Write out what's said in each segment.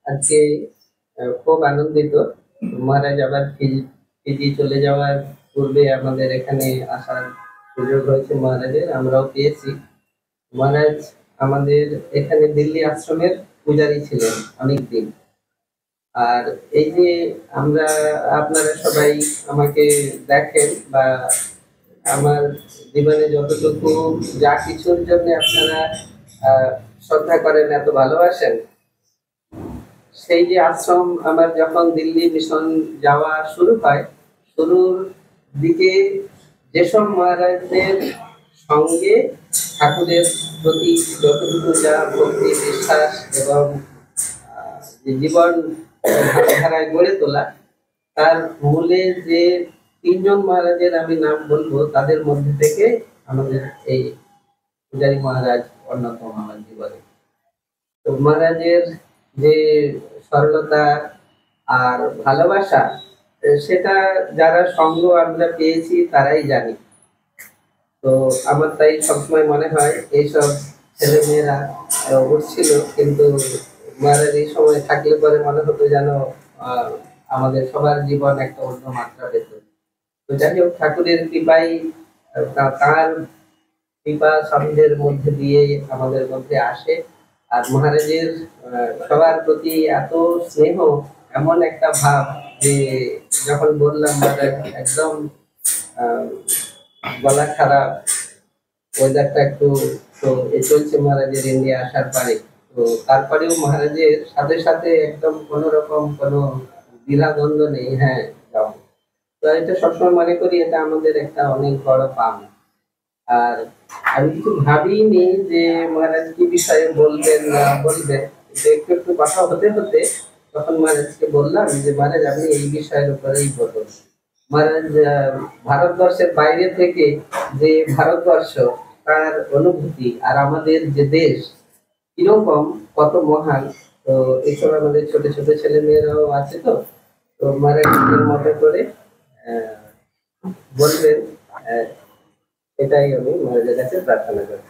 আজকে খুব আনন্দিত। মহারাজ আবার ফিজি চলে যাওয়ার পূর্বে আমাদের এখানে আসার সুযোগ হয়েছে মহারাজের, আমরাও পেয়েছি। মহারাজ আমাদের এখানে দিল্লি আশ্রমের পূজারী ছিলেন অনেকদিন। আর এই যে আমরা, আপনারা সবাই আমাকে দেখেন বা আমার জীবনে যতটুকু যা কিছুর জন্য আপনারা শ্রদ্ধা করেন, এত ভালোবাসেন, সেই যে আশ্রম আমার যখন দিল্লি মিশন যাওয়া শুরু হয়, শুরুর দিকে যেসব মহারাজদের সঙ্গে ঠাকুরের প্রতি যতটুকু যা ভক্তি বিশ্বাস এবং জীবন ধারায় গড়ে তোলা, তার মূলে যে তিনজন মহারাজের আমি নাম বলবো, তাদের মধ্যে থেকে আমাদের এই পূজারী মহারাজ অন্যতম আমার জীবনে। তো মহারাজের যে সরলতা আর ভালোবাসা, সেটা যারা সঙ্গ আমরা পেয়েছি তারাই জানি। তো আমার তাই সবসময় মনে হয় এইসব ছেলে মেয়েরা উঠছিল, কিন্তু মহারাজ এই সময় থাকলে পরে মনে হতো যেন আমাদের সবার জীবন একটা অন্য মাত্রা পেত। তো যাই হোক, ঠাকুরের কৃপাই, তার কৃপা স্বামীদের মধ্যে দিয়ে আমাদের মধ্যে আসে। আর মহারাজের সবার প্রতি এত স্নেহ, এমন একটা ভাব যে যখন বললাম মহারাজ একদম গলা খারাপ, ওয়েদারটা একটু তো চলছে মহারাজের ইন্ডিয়া আসার পরে, তো তারপরেও মহারাজের সাথে সাথে একদম কোনো রকম কোনো দ্বিধাদ্বন্দ্ব নেই, হ্যাঁ যাও। তো এটা সবসময় মনে করি এটা আমাদের একটা অনেক বড় পাওনা। আর আমি কিছু ভাবিনি যে মহারাজ কি বিষয়ে বলবেন না বলবেন, একটু একটু কথা হতে হতে তখন মহারাজকে বললাম যে মহারাজ আপনি এই বিষয়ের উপরেই বলুন। মহারাজ ভারতবর্ষের বাইরে থেকে যে ভারতবর্ষ, তার অনুভূতি আর আমাদের যে দেশ কিরকম, কত মহান, তো এইসব আমাদের ছোট ছোট ছেলে মেয়েরাও আছে। তো তো মহারাজ মতো করে বলবেন, এটাই আমি মহারাজের কাছে প্রার্থনা করি।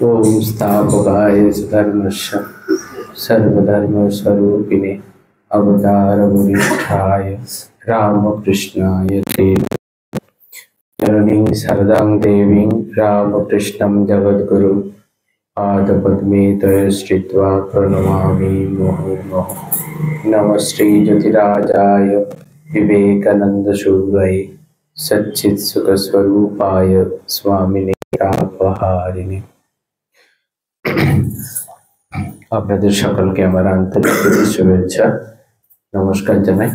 ओम स्थापकाय धर्मस्य सर्वधर्मस्वरूपिणे अवतारवरिष्ठाय रामकृष्णाय ते जननीं शरदां देवीं रामकृष्णं जगद्गुरुं पादपद्मे तयश्चित्वा प्रणमामि मुहुर्मुहुः। नमः श्रीज्योतिराजाय विवेकानन्दसूरये सच्चित्सुखस्वरूपाय स्वामिने तापहारिणे। আপনাদের সকলকে আমার আন্তরিক শুভেচ্ছা নমস্কার জানাই।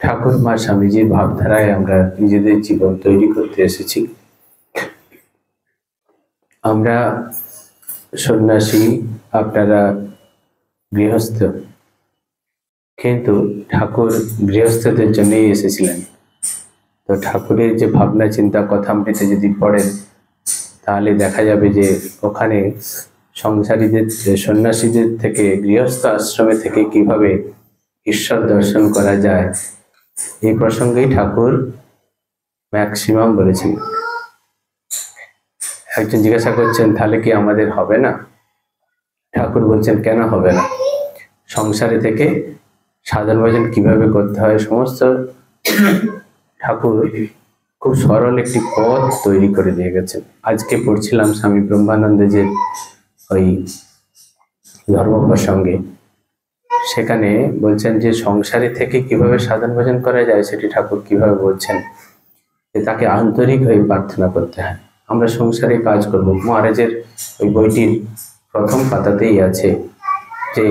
ঠাকুর মা স্বামীজির ভাবধারায় আমরা নিজেদের জীবন তৈরি করতে এসেছি। আমরা সন্ন্যাসী, আপনারা গৃহস্থ, কিন্তু ঠাকুর গৃহস্থদের জন্যই এসেছিলেন। তো ঠাকুরের যে ভাবনা চিন্তা কথামৃতে যদি পড়েন, তাহলে দেখা যাবে যে ওখানে সংসারীদের, সন্ন্যাসীদের থেকে, গৃহস্থ আশ্রমে থেকে কিভাবে ঈশ্বর দর্শন করা যায়, এই প্রসঙ্গেই ঠাকুর ম্যাক্সিমাম বলেছেন। একজন জিজ্ঞাসা করছেন তাহলে কি আমাদের হবে না? ঠাকুর বলছেন কেন হবে না, সংসারে থেকে সাধন ভজন কিভাবে করতে হয় সমস্ত ঠাকুর খুব সরল একটি পথ তৈরি করে দিয়ে গেছেন। আজকে পড়ছিলাম স্বামী ব্রহ্মানন্দের ওই ধর্ম প্রসঙ্গে, সেখানে বলছেন যে সংসারে থেকে কিভাবে সাধন ভজন করা যায় সেটি ঠাকুর কিভাবে বলছেন, যে তাকে আন্তরিক হয়ে প্রার্থনা করতে হয়। আমরা সংসারে কাজ করব, মহারাজের ওই বইটির প্রথম পাতাতেই আছে যে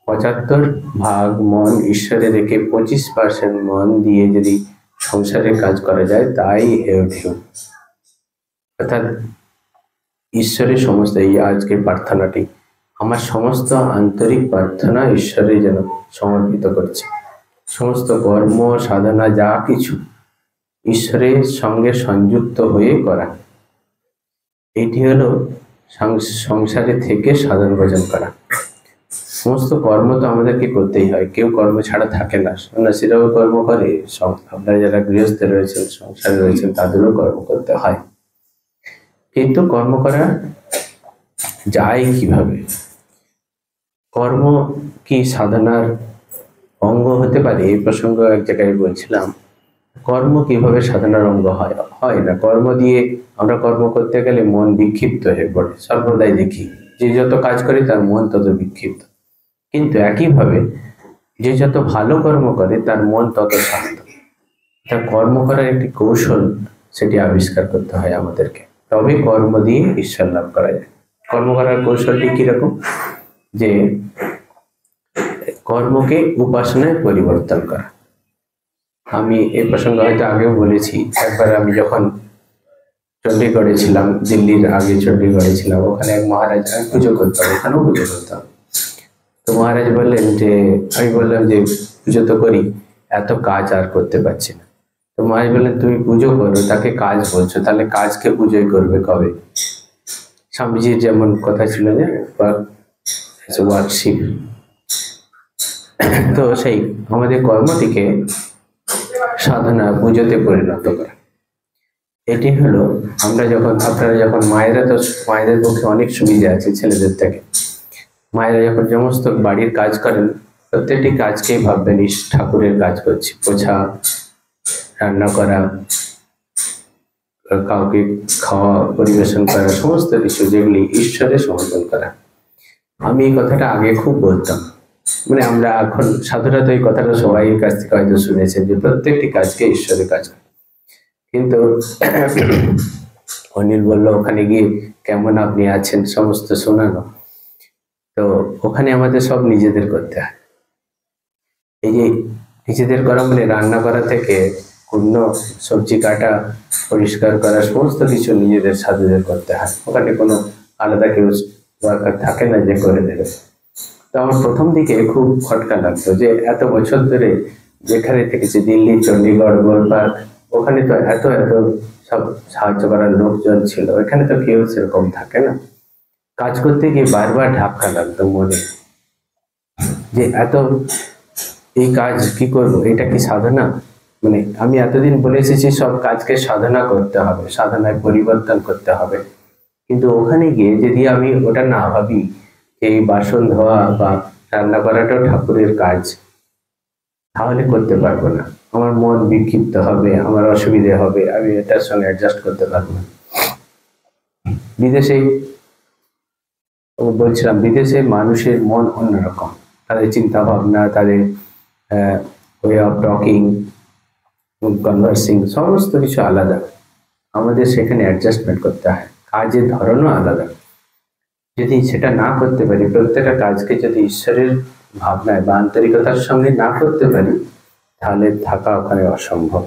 75% মন ঈশ্বরে রেখে 25% মন দিয়ে যদি সংসারের কাজ করা যায় তাই হেয় ঢেউ। অর্থাৎ ঈশ্বরের সমস্ত, এই আজকের প্রার্থনাটি আমার সমস্ত আন্তরিক প্রার্থনা ঈশ্বরের যেন সমর্পিত করছে। সমস্ত কর্ম সাধনা যা কিছু ঈশ্বরের সঙ্গে সংযুক্ত হয়ে করা, এটি হলো সংসারে থেকে সাধন ভজন করা। সমস্ত কর্ম তো আমাদেরকে করতেই হয়, কেউ কর্ম ছাড়া থাকে না। সন্ন্যাসীরাও কর্ম করে, আপনারা যারা গৃহস্থে রয়েছেন, সংসারে রয়েছেন, তাদেরও কর্ম করতে হয়। কিন্তু কর্ম করা যায় কিভাবে? কর্ম কি সাধনার অঙ্গ হতে পারে? এই প্রসঙ্গ এক জায়গায় বলছিলাম, কর্ম কিভাবে সাধনার অঙ্গ হয়? হয় না। কর্ম দিয়ে আমরা কর্ম করতে গেলে মন বিক্ষিপ্ত হয়ে পড়ে, সর্বদাই দেখি যে যত কাজ করে তার মন তত বিক্ষিপ্ত। কিন্তু একইভাবে যে যত ভালো কর্ম করে তার মন তত শান্ত। তার কর্ম করার একটি কৌশল, সেটি আবিষ্কার করতে হয় আমাদেরকে, তবে কর্ম দিয়ে ঈশ্বর লাভ করা যায়। কর্ম করার কৌশলটি কিরকম? যে কর্মকে উপাসনায় পরিবর্তন করা। আমি এই প্রসঙ্গে হয়তো আগেও বলেছি, একবার আমি যখন চণ্ডীগড়ে ছিলাম, দিল্লির আগে চণ্ডীগড়ে ছিলাম, ওখানে এক মহারাজ, আমি পুজো করতাম, ওখানেও পুজো করতাম। তো মহারাজ বললেন যে, আমি বললাম যে পুজো তো করি, এত কাজ আর করতে পারছি না। তো মহারাজ বললেন, তুমি পুজো করো, তাকে কাজ বলছো, তাহলে কাজকে পুজোই করবে কবে? স্বামীজির যেমন কথা ছিল যে ওয়ার্কশিপ, তো সেই আমাদের কর্মটিকে সাধনা পুজোতে পরিণত করা। এটি হলো, আমরা যখন, আপনারা যখন মায়েরা, তো মায়েদের পক্ষে অনেক সুবিধা আছে ছেলেদের থেকে। মায়েরা যখন সমস্ত বাড়ির কাজ করেন, প্রত্যেকটি কাজকেই ভাববেন ঠাকুরের কাজ করছি। পোছা, রান্না করা, কাউকে খাওয়া পরিবেশন করা, সমস্ত কিছু যেগুলি ঈশ্বরের সমর্পণ করা। আমি এই কথাটা আগে খুব বলতাম, মানে আমরা এখন সাধুরা তো এই কথাটা সবাই কাছ থেকে হয়তো শুনেছেন যে প্রত্যেকটি কাজকে ঈশ্বরের কাজ করে। কিন্তু অনিল বলল, ওখানে গিয়ে কেমন আপনি আছেন সমস্ত শোনানো, তো ওখানে আমাদের সব নিজেদের করতে হয়। এই যে নিজেদের করা মানে রান্না করা থেকে অন্য সবজি কাটা, পরিষ্কার করা, সমস্ত কিছু নিজেদের সাধুদের করতে হয়। ওখানে কোনো আলাদা কেউ ওয়ার্কার থাকে না যে করে দেবে। তো আমার প্রথম দিকে খুব খটকা লাগতো যে এত বছর ধরে যেখানে থেকেছি, দিল্লি, চণ্ডীগড়, গোলপার্ক, ওখানে তো এত এত সব সাহায্য করার লোকজন ছিল, এখানে তো কেউ সেরকম থাকে না। কাজ করতে গিয়ে বারবার ধাক্কা লাগতো মনে, যে এত এই কাজ কি করবো, এটা কি সাধনা? মানে আমি এতদিন বলে এসেছি সব কাজকে সাধনা করতে হবে, সাধনায় পরিবর্তন করতে হবে, কিন্তু ওখানে গিয়ে যদি আমি ওটা না ভাবি, এই বাসন ধোয়া বা রান্না করাটাও ঠাকুরের কাজ, তাহলে করতে পারবো না। আমার মন বিক্ষিপ্ত হবে, আমার অসুবিধে হবে, আমি এটার সঙ্গে অ্যাডজাস্ট করতে পারবো না। বিদেশে বলছিলাম, বিদেশে মানুষের মন অন্যরকম, তাদের চিন্তা ভাবনা, তাদের ওয়ে অফ টকিং, কনভার্সিং, সমস্ত কিছু আলাদা। আমাদের সেখানে অ্যাডজাস্টমেন্ট করতে হয়, কাজের ধরনও আলাদা। যদি সেটা না করতে পারি, প্রত্যেকটা কাজকে যদি ঈশ্বরের ভাবনায় বা আন্তরিকতার সঙ্গে না করতে পারি, তাহলে থাকা ওখানে অসম্ভব।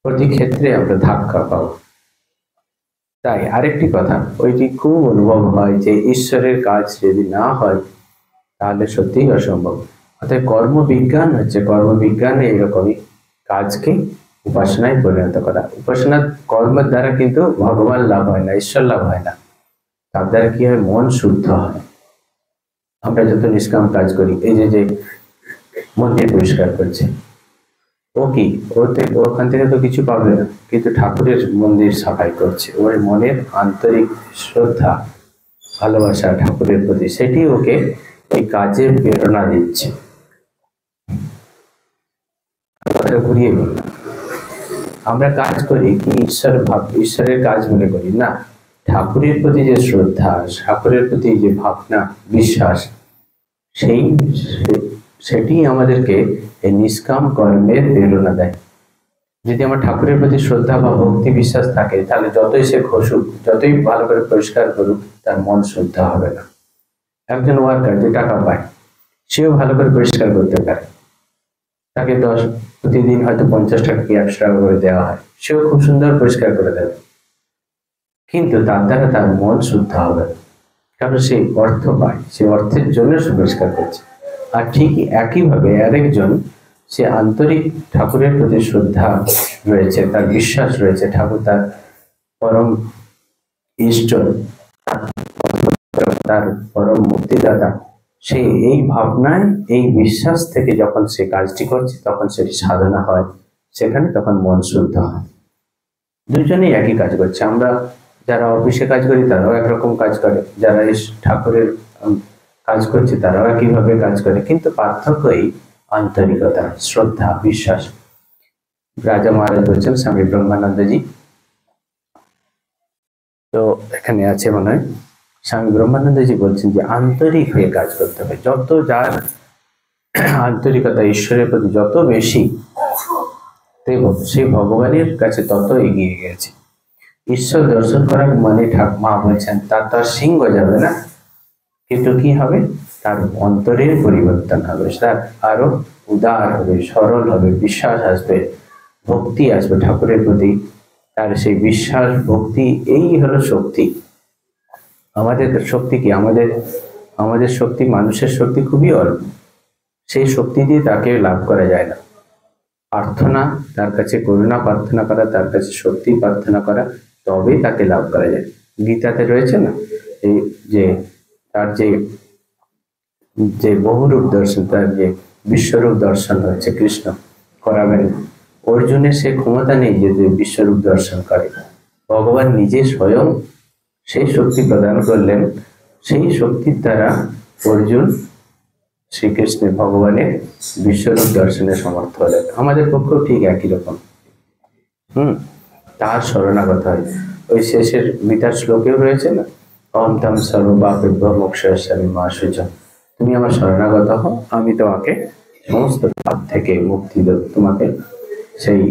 প্রতি ক্ষেত্রে আমরা ধাক্কা পাবো। তাই আরেকটি কথা, ওইটি খুব অনুভব হয় যে ঈশ্বরের কাজ যদি না হয় তাহলে সত্যিই অসম্ভব। অর্থাৎ কর্মবিজ্ঞান হচ্ছে, কর্মবিজ্ঞানে এরকমই, কাজকে উপাসনায় পরিণত করা। উপাসনা কর্মের দ্বারা কিন্তু ভগবান লাভ হয় না, ঈশ্বর লাভ হয় না, তার দ্বারা কি হয়, মন শুদ্ধ হয়। আমরা যত নিষ্কাম কাজ করি, এই যে মন্দির পরিষ্কার করছে, ও কি, ওখান থেকে তো কিছু পাবে না, কিন্তু ঠাকুরের মন্দির সাফাই করছে, ওর মনের আন্তরিক শ্রদ্ধা, ভালোবাসা ঠাকুরের প্রতি, সেটি ওকে এই কাজের প্রেরণা দিচ্ছে। ঘুরিয়ে বললাম, আমরা কাজ করি কি ঈশ্বরের কাজ মনে করি না, ঠাকুরের প্রতি যে শ্রদ্ধা, ঠাকুরের প্রতি যে ভাবনা, বিশ্বাস, সেটি আমাদেরকে এই নিষ্কাম কর্মের প্রেরণা দেয়। যদি আমার ঠাকুরের প্রতি শ্রদ্ধা বা ভক্তি বিশ্বাস থাকে, তাহলে যতই সে ঘষুক, যতই ভালো করে পরিষ্কার করুক, তার মন শুদ্ধ হবে না। একজন ওয়ার্কার যে টাকা পায়, সেও ভালো করে পরিষ্কার করতে পারে, তাকে প্রতিদিন হয়তো 50 টাকা কি 100 টাকা করে দেওয়া হয়, সেও খুব সুন্দর পরিষ্কার করে দেবে, কিন্তু তার দ্বারা তার মন শুদ্ধ হবে না, কারণ সে অর্থ পায়, সে অর্থের জন্য সে পরিষ্কার করছে। আর ঠিক একইভাবে আরেকজন, সে আন্তরিক ঠাকুরের প্রতি শ্রদ্ধা রয়েছে, তার বিশ্বাস রয়েছে, ঠাকুর তার পরম ইষ্ট, তার পরম মুক্তিদাতা, সে এই ভাবনায়, এই বিশ্বাস থেকে যখন সে কাজটি করছে তখন সেটি সাধনা হয়, সেখানে তখন মন শুদ্ধ হয়। দুজনেই একই কাজ করছে। আমরা যারা অফিসে কাজ করি তারাও একরকম কাজ করে, যারা এই ঠাকুরের কাজ করছে তারাও একইভাবে কাজ করে, কিন্তু পার্থক্যই আন্তরিকতা, শ্রদ্ধা, বিশ্বাস। রাজা মহারাজ বলছেন, স্বামী ব্রহ্মানন্দজি, তো এখানে আছে মনে হয়, স্বামী ব্রহ্মানন্দজি বলছেন যে আন্তরিক হয়ে কাজ করতে হবে। যত যার আন্তরিকতা ঈশ্বরের প্রতি যত বেশি, সে ভগবানের কাছে তত এগিয়ে গেছে। ঈশ্বর দর্শন করার মানে মা বলছেন তার তো আর সিংহ যাবে না, কিন্তু কি হবে, তার অন্তরের পরিবর্তন হবে, তার আরো উদার হবে, সরল হবে, বিশ্বাস আসবে, ভক্তি আসবে ঠাকুরের প্রতি। তার সেই বিশ্বাস, ভক্তি, এই হলো শক্তি। আমাদের শক্তি কি? আমাদের শক্তি, মানুষের শক্তি খুবই অল্প। সেই শক্তি দিয়ে তাকে লাভ করা যায় না। প্রার্থনা, তার কাছে করুণা প্রার্থনা করা, তার কাছে শক্তি প্রার্থনা করা, তবেই তাকে লাভ করা যায়। গীতাতে রয়েছে না, এই যে তার যে বহুরূপ দর্শন, তার যে বিশ্বরূপ দর্শন হচ্ছে কৃষ্ণ করাবেন। অর্জুনের সে ক্ষমতা নেই যে বিশ্বরূপ দর্শন করে, ভগবান নিজে স্বয়ং সেই শক্তি প্রদান করলেন। সেই শক্তির দ্বারা অর্জুন শ্রীকৃষ্ণের, ভগবানের বিশ্বরূপ দর্শনে সমর্থ হলেন। আমাদের পক্ষেও ঠিক একই রকম। তার শরণাগত হয়। ওই শেষের গীতার শ্লোকেও রয়েছে না, অহম তম সর্বপাপেভ্য মোক্ষয়িষ্যামি মা শুচঃ। তুমি আমার শরণাগত হও, আমি তোমাকে সমস্ত পাপ থেকে মুক্তি দেব, তোমাকে সেই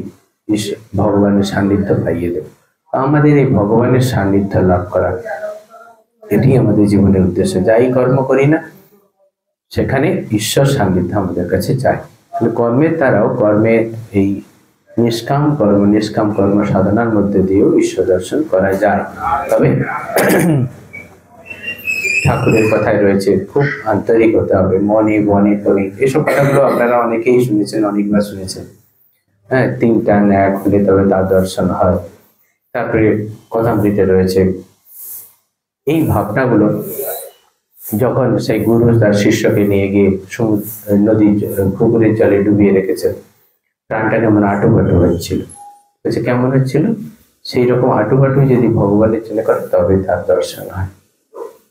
ভগবানের সান্নিধ্য পাইয়ে দেব। আমাদের এই ভগবানের সান্নিধ্য লাভ করা, এটি আমাদের জীবনের উদ্দেশ্য। যাই কর্ম করি না, সেখানে ঈশ্বর সান্নিধ্য আমাদের কাছে চাই। কর্মের দ্বারাও, কর্মের এই নিষ্কাম কর্ম সাধনার মধ্যে দিয়েও ঈশ্বর দর্শন করা যায়। তবে ঠাকুরের কথায় রয়েছে খুব আন্তরিক হতে হবে, মনে বনে তবে। এসব কথাগুলো আপনারা অনেকেই শুনেছেন, অনেকবার শুনেছেন। হ্যাঁ, তিনটা ন্যায় হলে তবে তার দর্শন হয়। তারপরে কথামৃতে রয়েছে। এই ভাবনাগুলো যখন সেই গুরু তার শিষ্যকে নিয়ে গিয়ে নদীর পুকুরের জলে ডুবিয়ে রেখেছেন, প্রাণটা কেমন আটুপাটু হচ্ছিল। বলছে কেমন হচ্ছিল? সেই রকম আটুপাটু যদি ভগবানের জন্য করে তবে তার দর্শন হয়।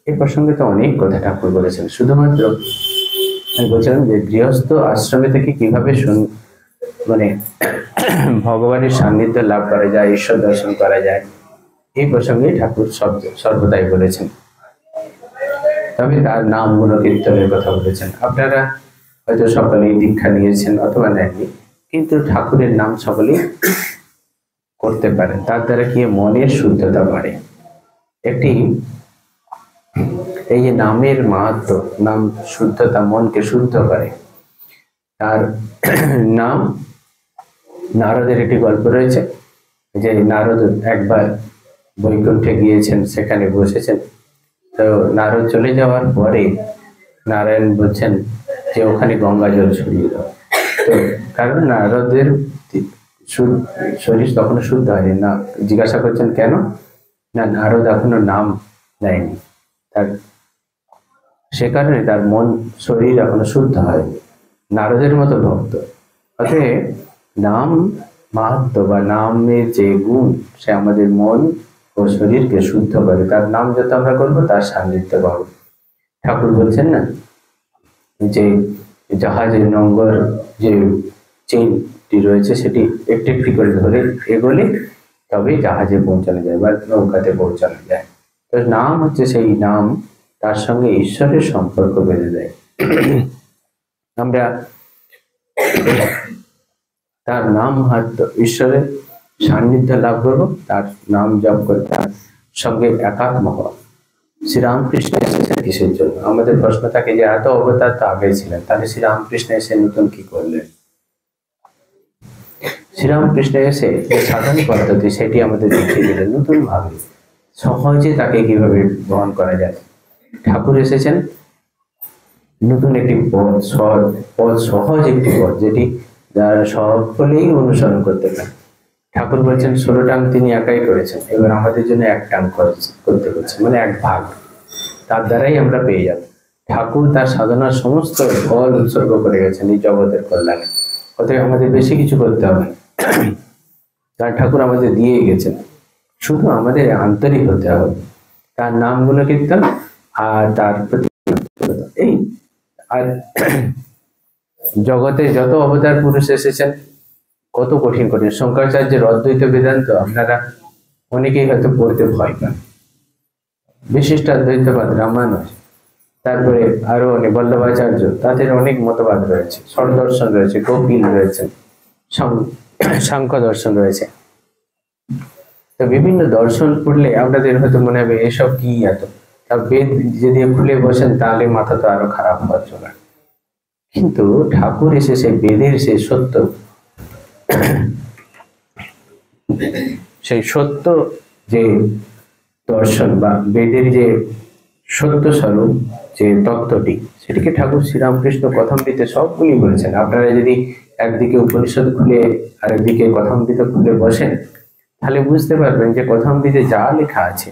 এই প্রসঙ্গে তো অনেক কথা ঠাকুর বলেছেন। শুধুমাত্র আমি বলছিলাম যে গৃহস্থ আশ্রমে থেকে কিভাবে মানে ভগবানের সান্নিধ্য লাভ করা যায়, ঈশ্বর দর্শন করা যায়, এই প্রসঙ্গে ঠাকুর সর্বদাই বলেছেন। তবে তার নাম গুণকীর্তনের কথা বলেছেন। আপনারা হয়তো সকলেই দীক্ষা নিয়েছেন অথবা নেননি, কিন্তু ঠাকুরের নাম সকলেই করতে পারেন। তার দ্বারা কি মনের শুদ্ধতা বাড়ে। একটি এই যে নামের মাহাত্ম, নাম শুদ্ধতা, মনকে শুদ্ধ করে। তার নাম, নারদের একটি গল্প রয়েছে যে নারদ একবার বৈকুণ্ঠে গিয়েছেন, সেখানে বসেছেন। তো নারদ চলে যাওয়ার পরে নারায়ণ বলছেন যে ওখানে গঙ্গা জল ছড়িয়ে দাও। তো কারণ নারদের শরীর তখনো শুদ্ধ হয়নি। না, জিজ্ঞাসা করছেন কেন? না, নারদ এখনো নাম নেয়নি, তার সে কারণে তার মন, শরীর এখনো শুদ্ধ হয়নি। নারদের মতো ভক্ত। অতএব নাম মাহাত্ম্য বা নামের যে গুণ, সে আমাদের মন ও শরীরকে শুদ্ধ করে। তার নাম যত আমরা করবো তার সান্নিধ্য পাবো। ঠাকুর বলছেন না যে জাহাজের নোঙ্গর যে চেনটি রয়েছে সেটি একটি একটি করে ধরে এগোলে তবেই জাহাজে পৌঁছানো যায় বা নৌকাতে পৌঁছানো যায়। তো নাম হচ্ছে সেই নাম, তার সঙ্গে ঈশ্বরের সম্পর্ক বেঁধে দেয়। আমরা তার নাম হাত ঈশ্বরের সান্নিধ্য লাভ করবো, তার নাম জপ করে তার সঙ্গে একাত্ম হওয়া। শ্রীরামকৃষ্ণ এসেছেন কিসের জন্য? আমাদের প্রশ্ন থাকে যে এত অবতার তো আগে ছিলেন, তাহলে শ্রীরামকৃষ্ণ এসে নতুন কি করলেন? শ্রীরামকৃষ্ণ এসে যে সাধন পদ্ধতি সেটি আমাদের দেখিয়ে দিলেন নতুন ভাবে, সহজে তাকে কিভাবে গ্রহণ করা যায়। ঠাকুর এসেছেন নতুন একটি পথ, সহজ একটি পথ, যেটি যারা সকলেই অনুসরণ করতে পারে। ঠাকুর বলছেন 16 টাং তিনি একাই করেছেন, এবার আমাদের জন্য 1 টাং করতে হচ্ছে, মানে 1 ভাগ, তার দ্বারাই আমরা পেয়ে যাব। ঠাকুর তার সাধনার সমস্ত ফল উৎসর্গ করে গেছেন এই জগতের কল্যাণে। অতএব আমাদের বেশি কিছু করতে হবে না। তার ঠাকুর আমাদের দিয়ে গেছেন, শুধু আমাদের আন্তরিক হতে হবে, তার নাম গুণকীর্তন আর তার প্রতি এই। আর জগতে যত অবতার পুরুষ এসেছেন কত কঠিন কঠিন শঙ্করাচার্যের অদ্বৈত বেদান্ত আপনারা অনেকেই হয়তো পড়তে ভয় পান। বিশিষ্ট অদ্বৈতবাদ রামানুজ, তারপরে আরো অনেক বল্লভাচার্য, তাদের অনেক মতবাদ রয়েছে, ষড় দর্শন রয়েছে, কপিল রয়েছে, সাংখ্য দর্শন রয়েছে। তো বিভিন্ন দর্শন পড়লে আপনাদের হয়তো মনে হবে এসব কি এত, তা বেদ যদি খুলে বসেন তাহলে মাথা তো আরো খারাপ হওয়ার জন্য। কিন্তু ঠাকুর এসে সেই বেদের সেই সত্য, সেই সত্য যে দর্শন বা বেদের যে সত্য স্বরূপ যে তত্ত্বটি, সেটিকে ঠাকুর শ্রীরামকৃষ্ণ কথামৃতে সবগুলি বলেছেন। আপনারা যদি একদিকে উপনিষদ খুলে আর একদিকে কথামৃত খুলে বসেন তাহলে বুঝতে পারবেন যে কথামৃতে যা লেখা আছে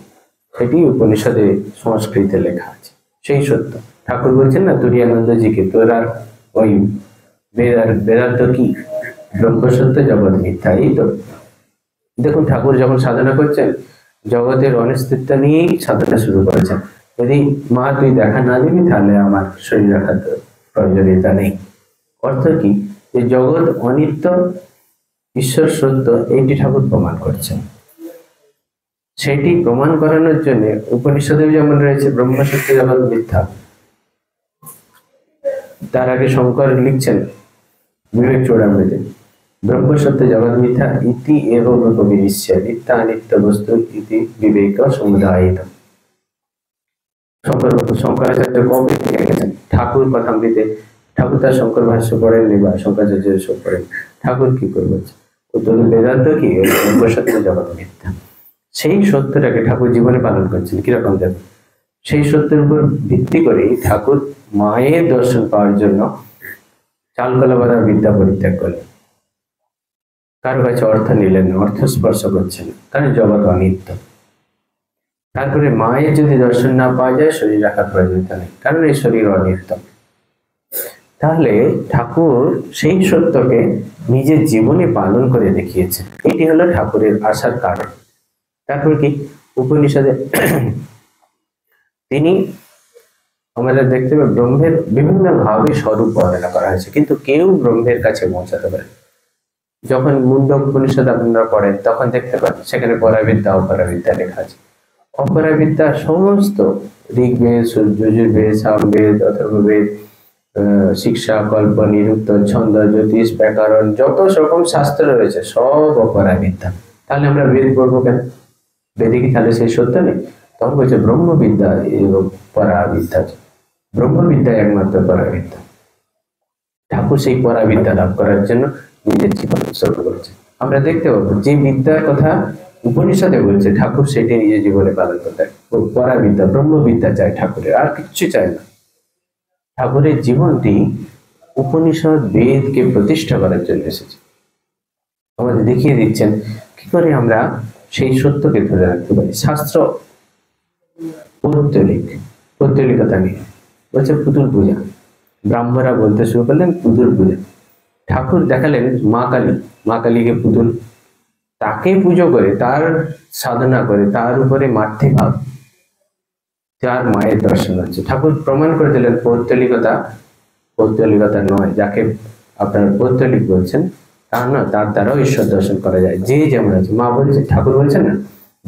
সেটি উপনিষদে সংস্কৃতে লেখা আছে, সেই সত্য। ঠাকুর বলছেন না তুরিয়ানন্দজিকে, তোর আর ওই বেদান্ত কি, ব্রহ্মসত্য জগৎ মিথ্যা, এই তো। দেখুন ঠাকুর যখন সাধনা করছেন জগতের অনিস্তিত্ব নিয়েই সাধনা শুরু করেছেন। যদি মা তুই দেখা না দিবি তাহলে আমার শরীর রাখার প্রয়োজনীয়তা নেই। অর্থ কি, যে জগৎ অনিত্য, ঈশ্বর সত্য, এইটি ঠাকুর প্রমাণ করছেন। সেটি প্রমাণ করানোর জন্য উপনিষদে যেমন রয়েছে ব্রহ্মসত্য জগৎ মিথ্যা, তার আগে শঙ্কর লিখছেন বিবেক চূড়ামৃতে, ব্রহ্মসত্য জগৎ মিথ্যা ইতি এব বিনিশ্চয় নিত্যা নিত্য বস্তু ইতি বিবেক সমুদায়িত। শঙ্করাচার্য কবে লিখে গেছেন? ঠাকুর কথামৃতে। ঠাকুর তার শঙ্কর ভাষ্য পড়েননি বা শঙ্করাচার্যের সব পড়েন। ঠাকুর কি করবে? বেদান্ত কি, ব্রহ্মসত্য জগৎ মিথ্যা, সেই সত্যটাকে ঠাকুর জীবনে পালন করছেন। কিরকম দেব? সেই সত্যের উপর ভিত্তি করে ঠাকুর মায়ের দর্শন পাওয়ার জন্য চালকলা বাধা বিদ্যা পরিত্যাগ করলেন। কারো কাছে অর্থ নিলেন না, অর্থ স্পর্শ করছেন, কারণ জগৎ অনিত্য। তারপরে মায়ের যদি দর্শন না পাওয়া যায় শরীর রাখার প্রয়োজনীয়তা নেই, কারণ এই শরীর অনিত্য। তাহলে ঠাকুর সেই সত্যকে নিজের জীবনে পালন করে দেখিয়েছেন। এটি হলো ঠাকুরের আসার কারণ। তারপর কি, উপনিষদে তিনি আমাদের দেখতে পাই ব্রহ্মের বিভিন্ন ভাবে স্বরূপ বর্ণনা করা হয়েছে, কিন্তু কেউ ব্রহ্মের কাছে পৌঁছাতে পারে। যখন মুন্ডক উপনিষদ আপনারা পড়েন তখন দেখতে পান সেখানে পরাবিদ্যা অপরাবিদ্যা লেখা আছে। অপরাবিদ্যা সমস্ত ঋগ্বেদ, যজুর্বেদ, সামবেদ, অথর্ববেদ, শিক্ষা, কল্প, নিরুক্ত, ছন্দ, জ্যোতিষ, ব্যাকরণ, যত রকম শাস্ত্র রয়েছে সব অপরাবিদ্যা। তাহলে আমরা বেদ পড়বো কেন? বেদে কি তাহলে সেই সত্য নেই? তখন বলছে ব্রহ্মবিদ্যা এবং পরাবিদ্যা, ব্রহ্মবিদ্যা একমাত্র পরাবিদ্যা। ঠাকুর সেই পরাবিদ্যা লাভ করার জন্য নিজের জীবন উৎসর্গ করেছে। আমরা দেখতে পাবো যে বিদ্যার কথা উপনিষদে বলছে ঠাকুর সেটি নিজের জীবনে পালন করতে, পরাবিদ্যা ব্রহ্মবিদ্যা চায় ঠাকুরের, আর কিছু চায় না। ঠাকুরের জীবনটি উপনিষদ বেদকে প্রতিষ্ঠা করার জন্য এসেছে। আমাদের দেখিয়ে দিচ্ছেন কি করে আমরা সেই সত্যকে ধরে রাখতে পারি। শাস্ত্র পৌত্তলিকতা নিয়ে বলছে পুতুল পূজা, ব্রাহ্মণরা বলতে শুরু করলেন পুতুল পূজা। ঠাকুর দেখালেন মা কালীকে পুতুল, তাকে পুজো করে, তার সাধনা করে, তার উপরে মাতৃ ভাব, যার মায়ের দর্শন হচ্ছে। ঠাকুর প্রমাণ করে দিলেন পৌত্তলিকতা নয়, যাকে আপনার পৌত্তলিক বলছেন তা নয়, তার দ্বারাও ঈশ্বর দর্শন করা যায় যে যেমন আছে। মা বলছে, ঠাকুর বলছেন না,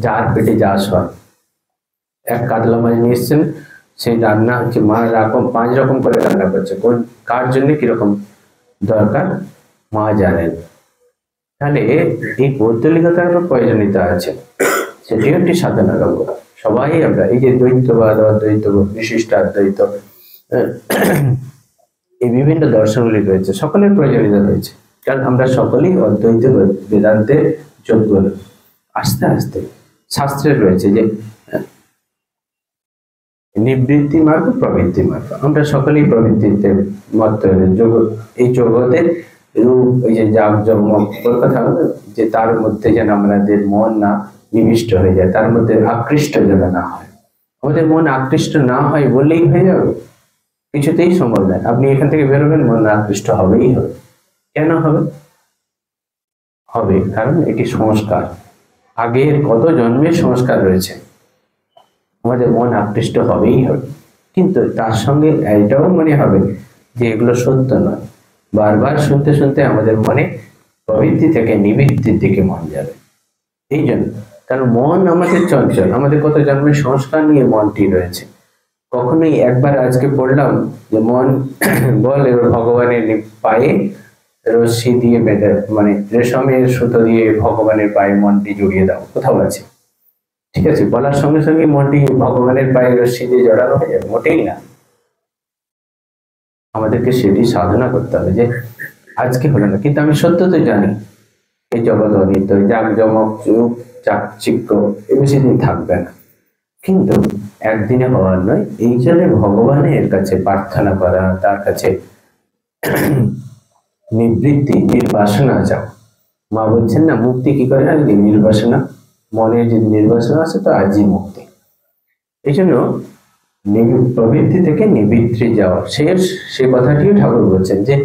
যার পেটে যা সয়। এক কাতলা মাছ নিয়ে এসছেন, সেই রান্না হচ্ছে, মা 5 রকম করে রান্না করছে, কার জন্য কিরকম দরকার মা জানেন। তাহলে এই পৌত্তলিকতারও প্রয়োজনীয়তা আছে, সেটিও একটি সাধনার অঙ্গ। সবাই আমরা এই যে দ্বৈতবাদ, অদ্বৈত, বিশিষ্ট অদ্বৈত, এই বিভিন্ন দর্শনগুলি রয়েছে, সকলের প্রয়োজনীয়তা রয়েছে, কারণ আমরা সকলেই অদ্বৈত বেদান্তের যোগ্য। আস্তে আস্তে শাস্ত্রে রয়েছে যে নিবৃত্তি মার্গ, প্রবৃত্তি মার্গ। আমরা সকলেই প্রবৃত্তিতে মত। এই জগতের রূপ, এই যে জাঁকজমক কথা, যে তার মধ্যে যেন আমাদের মন না নিবিষ্ট হয়ে যায়, তার মধ্যে আকৃষ্ট যেন না হয়। আমাদের মন আকৃষ্ট না হয় বললেই হয়ে যাবে? কিছুতেই সম্ভব নয়। আপনি এখান থেকে বেরোবেন, মন আকৃষ্ট হবেই হবে। কেন হবে? হবে কারণ এটি সংস্কার, আগের কত জন্মের সংস্কার রয়েছে, আমাদের মন আকৃষ্ট হবেই হবে। কিন্তু তার সঙ্গে এটাও মনে হবে যে এগুলো সত্য নয়। বারবার শুনতে শুনতে আমাদের মনে প্রবৃত্তি থেকে নিবৃত্তির দিকে মন যাবে। এই জন্য, কারণ মন আমাদের চঞ্চল, আমাদের কত জন্মের সংস্কার নিয়ে মনটি রয়েছে। কখনোই একবার আজকে পড়লাম যে মন বলে ভগবানের পায়ে রশ্মি দিয়ে বেঁধে, মানে রেশমের সুতো দিয়ে ভগবানের পায়ে মনটি জড়িয়ে দাও, কোথাও আছে? ঠিক আছে, বলার সঙ্গে সঙ্গে মনটি ভগবানের পায়ে রশ্মি দিয়ে জড়ানো হয়ে যাবে? মোটেই না। আমাদেরকে সেটি সাধনা করতে হবে যে আজকে হলো না, কিন্তু আমি সত্য তো জানি এই জগৎ অনিত্য, জাঁকজমক যুগ চাকচিক্য এ বেশি দিন থাকবে না। কিন্তু একদিনে হওয়ার নয়, এই জন্য ভগবানের কাছে প্রার্থনা করা, তার কাছে নিবৃত্তি নির্বাসনা যাও। মা বলছেন না, মুক্তি কি করে আসবে? নির্বাসনা। মনের যদি নির্বাসনা আছে তো আজই মুক্তি। এই জন্য প্রবৃত্তি থেকে নিবৃত্তি যাওয়া, সে কথাটিও ঠাকুর বলছেন যে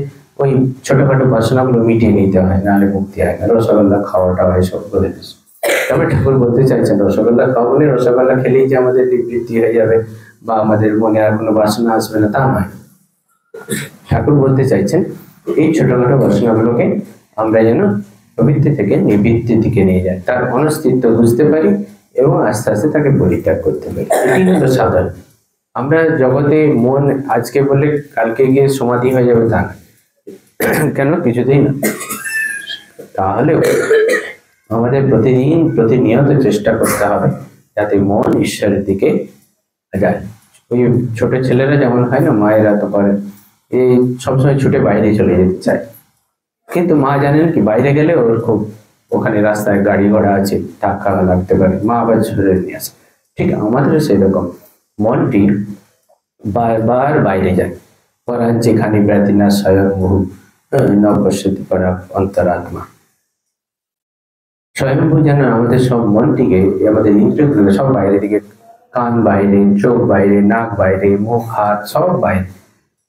ওই ছোটখাটো বাসনাগুলো মিটিয়ে নিতে হয়, নাহলে মুক্তি হয় না। রসগোল্লা খাওয়াটা হয় সব বলে দিচ্ছে। তবে ঠাকুর বলতে চাইছেন রসগোল্লা খাওয়া মানে রসগোল্লা খেলেই যে আমাদের নিবৃত্তি হয়ে যাবে বা আমাদের মনে আর কোনো বাসনা আসবে না, তা নয়। ঠাকুর বলতে চাইছেন এই ছোটখাটো বাসনাগুলোকে আমরা যেন প্রবৃত্তি থেকে নিবৃত্তির দিকে নিয়ে যাই, তার অনস্তিত্ব বুঝতে পারি এবং আস্তে আস্তে তাকে পরিত্যাগ করতে পারি। এটি হলো সাধন। আমরা জগতে মন আজকে বলে কালকে গিয়ে সমাধি হয়ে যাবে তা না, কেন? কিছুতেই না। তাহলেও আমাদের প্রতিদিন প্রতিনিয়ত চেষ্টা করতে হবে যাতে মন ঈশ্বরের দিকে যায়। ওই ছোট ছেলেরা যেমন হয় না, মায়েরা তো করে এই সবসময় ছুটে বাইরে চলে যেতে চায়, কিন্তু মা জানেন কি বাইরে গেলে ওর খুব ওখানে রাস্তায় গাড়ি ঘোড়া আছে, ধাক্কা লাগতে পারে, মা আবার ছেড়ে নিয়ে আসে। ঠিক আমাদের সেরকম মনটি বারবার বাইরে যায়। পরাণ যেখানে ব্যাধিনা স্বয়ংভূ নবশ্যতি পরা অন্তরাত্মা। স্বয়ংভূ যেন আমাদের সব মনটিকে, আমাদের ইন্দ্রিয়গুলো সব বাইরে দিকে, কান বাইরে, চোখ বাইরে, নাক বাইরে, মুখ হাত সব বাইরে।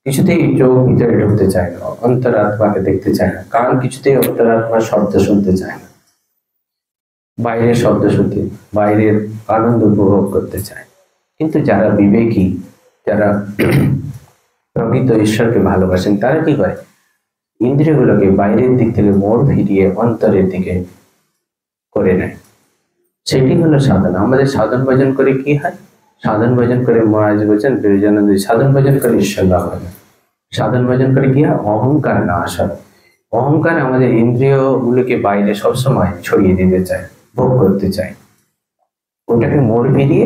কিছুতেই চোখ ভিতরে ঢুকতে চায় না, অন্তরাত্মাকে দেখতে চায় না। কান কিছুতেই অন্তরাত্মার শব্দ শুনতে চায় না, বাইরের শব্দ শুনতে, বাইরের আনন্দ উপভোগ করতে চায়। কিন্তু যারা বিবেকী, যারা প্রকৃত ঈশ্বরকে ভালোবাসেন, তারা কি করে? ইন্দ্রিয়গুলোকে বাইরের দিক থেকে মোড় ফিরিয়ে অন্তরের দিকে করে নেয়। সেটি হলো সাধনা। আমাদের সাধন ভজন করে কি হয়? সাধন ভজন করে মহারাজ বলছেন বিরজানন্দ, সাধন ভজন করে ঈশ্বর লাভ হয়। সাধন ভজন করে কি হয়? অহংকার না আসা। অহংকার আমাদের ইন্দ্রিয়গুলোকে বাইরে সবসময় ছড়িয়ে দিতে চায়, ভোগ করতে চায়। ওটাকে মোড় ফিরিয়ে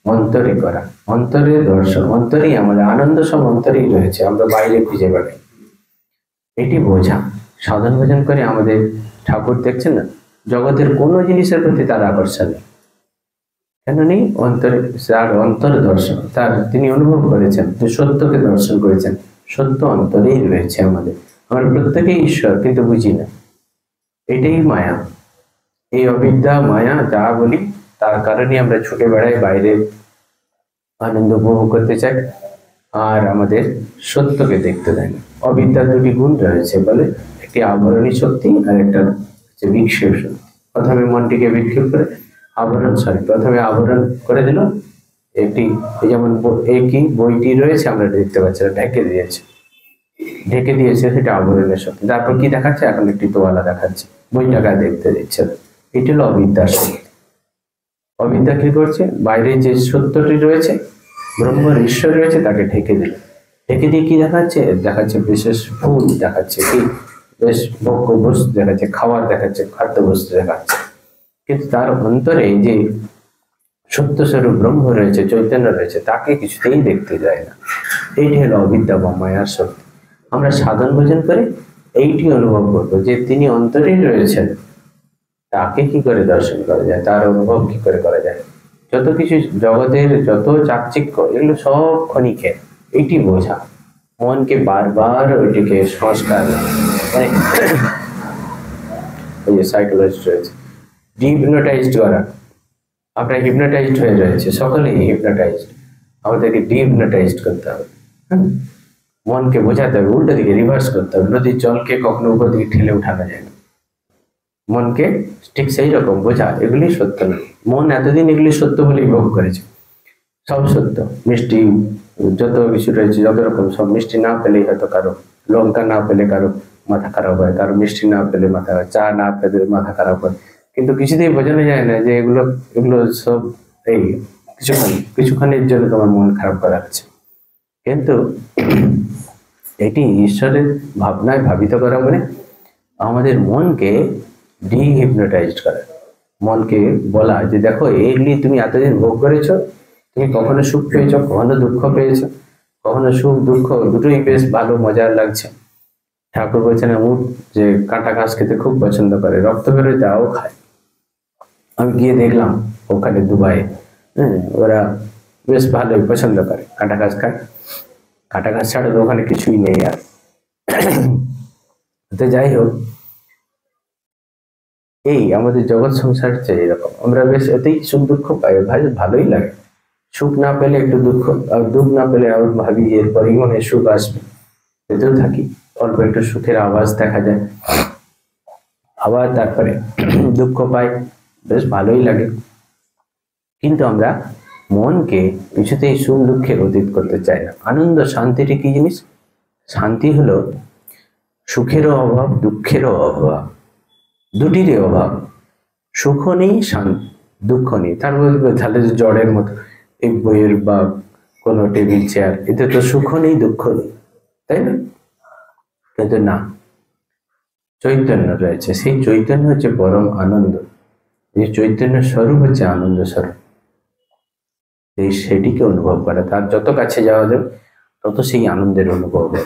অন্তরে করা, অন্তরের দর্শন। অন্তরেই আমাদের আনন্দ, সব অন্তরেই রয়েছে, আমরা বাইরে খুঁজে বেড়াই। এটি বোঝা। সাধন ভজন করে আমাদের ঠাকুর দেখছেন না, জগতের কোনো জিনিসের প্রতি তার আকর্ষণ নেই। কেন নেই? অন্তরে, তার অন্তর দর্শন, তার তিনি অনুভব করেছেন, সত্যকে দর্শন করেছেন। সত্য অন্তরেই রয়েছে আমাদের। আমরা প্রত্যেকেই ঈশ্বর, কিন্তু বুঝি না। এটাই মায়া, এই অবিদ্যা মায়া যা বলি, তার কারণে আমরা ছুটে বেড়াই, বাইরে আনন্দ উপভোগ করতে চাই, আর আমাদের সত্যকে দেখতে দেয় না। অবিদ্যার দুটি গুণ রয়েছে বলে, একটি আবরণী শক্তি আর একটা হচ্ছে বিক্ষেপ শক্তি। প্রথমে মনটিকে বিক্ষেপ করে প্রথমে আবরণ করে দিল একটি, যেমন এই কি বইটি রয়েছে আমরা দেখতে পাচ্ছি, ঢেকে দিয়েছে, সেটা আবরণের শক্তি। তারপর কি দেখাচ্ছে? এখন একটি তোয়ালা দেখাচ্ছে, বইটাকে দেখতে দিচ্ছে। এটি হলো অবিদ্যার শক্তি। অবিদ্যা কি করছে? বাইরে যে সত্যটি রয়েছে, ব্রহ্মের ঈশ্বর রয়েছে, তাকে ঢেকে দিল। ঢেকে দিয়ে কি দেখাচ্ছে? দেখাচ্ছে বিশেষ ফুল দেখাচ্ছে, কি বেশ ভোগ্য বস্তু দেখাচ্ছে, খাবার দেখাচ্ছে, খাদ্য বস্তু দেখাচ্ছে। কিন্তু তার অন্তরে যে সত্যস্বরূপ ব্রহ্ম রয়েছে, চৈতন্য রয়েছে, তাকে কিছুতেই দেখতে যায় না। এইটি হলো অবিদ্যা বা মায়ার শক্তি। আমরা সাধন ভজন করে এইটি অনুভব করবো যে তিনি অন্তরেই রয়েছেন। তাকে কি করে দর্শন করা যায়, তার অনুভব কি করে করা যায়? যত কিছু জগতের যত চাকচিক্য, এগুলো সব ক্ষণিকের। এইটি বোঝা, মনকে বারবার ওইটিকে সংস্কার, মানে ওই যে সাইকোলজিস্ট রয়েছে, ডিহিপনোটাইজড করা। আমরা হিপনোটাইজড হয়ে রয়েছে, সকলেই হিপনোটাইজড, আমাদেরকে ডিহিপনোটাইজড করতে হবে। মনকে বোঝাতে হবে, উল্টো দিকে রিভার্স করতে হবে। নদীর জলকে কখনো উপর দিকে ঠেলে উঠানো যায় না, মনকে ঠিক সেই রকম বোঝা। এগুলি সত্য না, মন এতদিন এগুলি সত্য বলেই ভোগ করেছে। সব সত্য, মিষ্টি যত কিছু রয়েছে, যত রকম সব মিষ্টি না পেলেই হয়তো কারো, লঙ্কা না পেলে কারো মাথা খারাপ হয়, কারো মিষ্টি না পেলে মাথা, চা না পেলে মাথা খারাপ হয়। কিন্তু কিছুতেই বোঝানো যায় না যে এগুলো এগুলো সব এই কিছুক্ষণের জন্য তোমার মন খারাপ করা হচ্ছে। কিন্তু এটি ঈশ্বরের ভাবনায় ভাবিত করা, মানে আমাদের মনকে ডিহিপনোটাইজড করা, মনকে বলা যে দেখো এইগুলি তুমি এতদিন ভোগ করেছো, তুমি কখনো সুখ পেয়েছো, কখনো দুঃখ পেয়েছো, কখনো সুখ দুঃখ দুটোই বেশ ভালো মজার লাগছে। ঠাকুর বলছেন উট যে কাঁটা ঘাস খেতে খুব পছন্দ করে, রক্ত বেরোয় তাও খায়। আমি গিয়ে দেখলাম ওখানে দুবাই, ওরা বেশ ভালোই পছন্দ করে, কাঁটা ঘাস খায়। কাঁটা ঘাস ছাড়া তো ওখানে কিছুই নেই আর। তো যাই হোক, এই আমাদের জগৎ সংসার হচ্ছে এরকম, আমরা বেশ এতেই সুখ দুঃখ পাই, ভাই ভালোই লাগে। সুখ না পেলে একটু দুঃখ, আর দুঃখ না পেলে আবার ভাবি এরপরেই মনে সুখ আসবে, এতেও থাকি, অল্প একটু সুখের আওয়াজ দেখা যায়, আবার তারপরে দুঃখ পাই, বেশ ভালোই লাগে। কিন্তু আমরা মনকে কিছুতেই সুখ দুঃখের অতীত করতে চাই না। আনন্দ শান্তিটি কি জিনিস? শান্তি হলো সুখেরও অভাব, দুঃখেরও অভাব, দুটিরই অভাব। সুখ নেই, দুঃখ নেই। তার বলবে তাহলে জ্বরের মতো এই বইয়ের বা কোনো টেবিল চেয়ার, এতে তো সুখ নেই দুঃখ নেই, তাই না? কিন্তু না, চৈতন্য রয়েছে, সেই চৈতন্য হচ্ছে পরম আনন্দ। এই চৈতন্য স্বরূপ হচ্ছে আনন্দ স্বরূপ। এই সেটিকে অনুভব করা, তার যত কাছে যাওয়া যাবে তত সেই আনন্দের অনুভব হবে।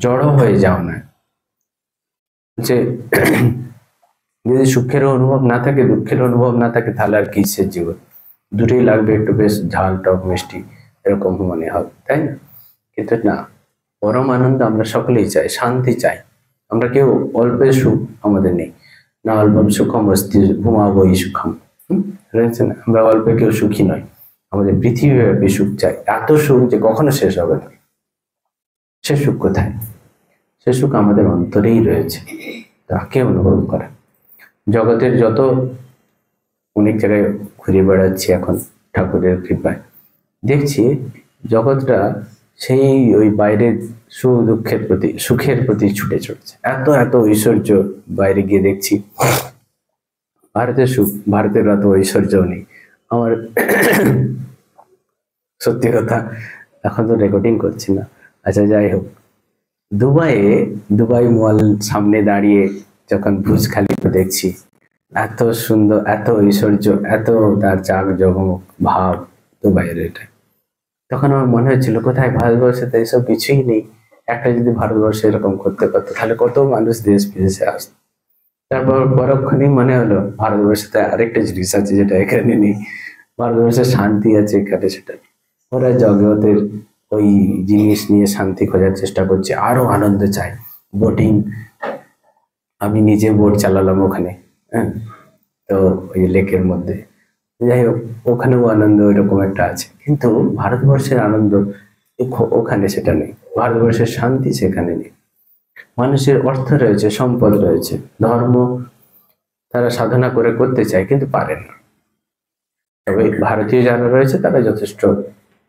জড়ো হয়ে যাও না, যে যদি সুখের অনুভব না থাকে, দুঃখের অনুভব না থাকে, তাহলে আর কিসের জীবন? দুটোই লাগবে, একটু বেশ ঝাল টক মিষ্টি এরকম মনে হবে, তাই না? কিন্তু না, পরম আনন্দ আমরা সকলেই চাই, শান্তি চাই। আমরা কেউ অল্পের সুখ আমাদের নেই, না অল্পম সুখম অস্তি ঘুমাবো এই সুখম, রয়েছে না? আমরা অল্পে কেউ সুখী নয়, আমাদের পৃথিবীব্যাপী সুখ চাই, এত সুখ যে কখনো শেষ হবে না। সে সুখ কোথায়? সে সুখ আমাদের অন্তরেই রয়েছে, তাকে অনুভব করা। জগতের যত অনেক জায়গায় ঘুরে বেড়াচ্ছি এখন ঠাকুরের কৃপায়, দেখছি জগৎটা সেই ওই বাইরের সুখ দুঃখের প্রতি, সুখের প্রতি ছুটে চড়ছে। এত এত ঐশ্বর্য বাইরে গিয়ে দেখছি। ভারতের সুখ, ভারতের এত ঐশ্বর্যও নেই। আমার সত্যি কথা, এখন তো রেকর্ডিং করছি না, আচ্ছা যাই হোক, দুবাই মল সামনে দাঁড়িয়ে যখন বুর্জ খলিফা দেখছি, এত সুন্দর, এত ঐশ্বর্য, এত তার চাক জগমগ ভাব দুবাইয়ের, এটা তখন আমার মনে হচ্ছিল কোথায় ভারতবর্ষে তো এইসব কিছুই নেই। একটা যদি ভারতবর্ষে এরকম করতে পারতো তাহলে কত মানুষ দেশ বিদেশে আসতো। তারপর পরক্ষণেই মনে হলো ভারতবর্ষে আরেকটা জিনিস আছে যেটা এখানে নেই, ভারতবর্ষে শান্তি আছে, এখানে সেটা নেই। ওরা জগতের ওই জিনিস নিয়ে শান্তি খোঁজার চেষ্টা করছে, আরো আনন্দ চায়। বোটিং, আমি নিজে বোট চালালাম ওখানে, হ্যাঁ, তো ওই লেকের মধ্যে, যাই হোক ওখানেও আনন্দ এরকম একটা আছে। কিন্তু ভারতবর্ষের আনন্দ ওখানে সেটা নেই, ভারতবর্ষের শান্তি সেখানে নেই। মানুষের অর্থ রয়েছে, সম্পদ রয়েছে, ধর্ম তারা সাধনা করে করতে চায় কিন্তু পারে না। তবে ভারতীয় যারা রয়েছে তারা যথেষ্ট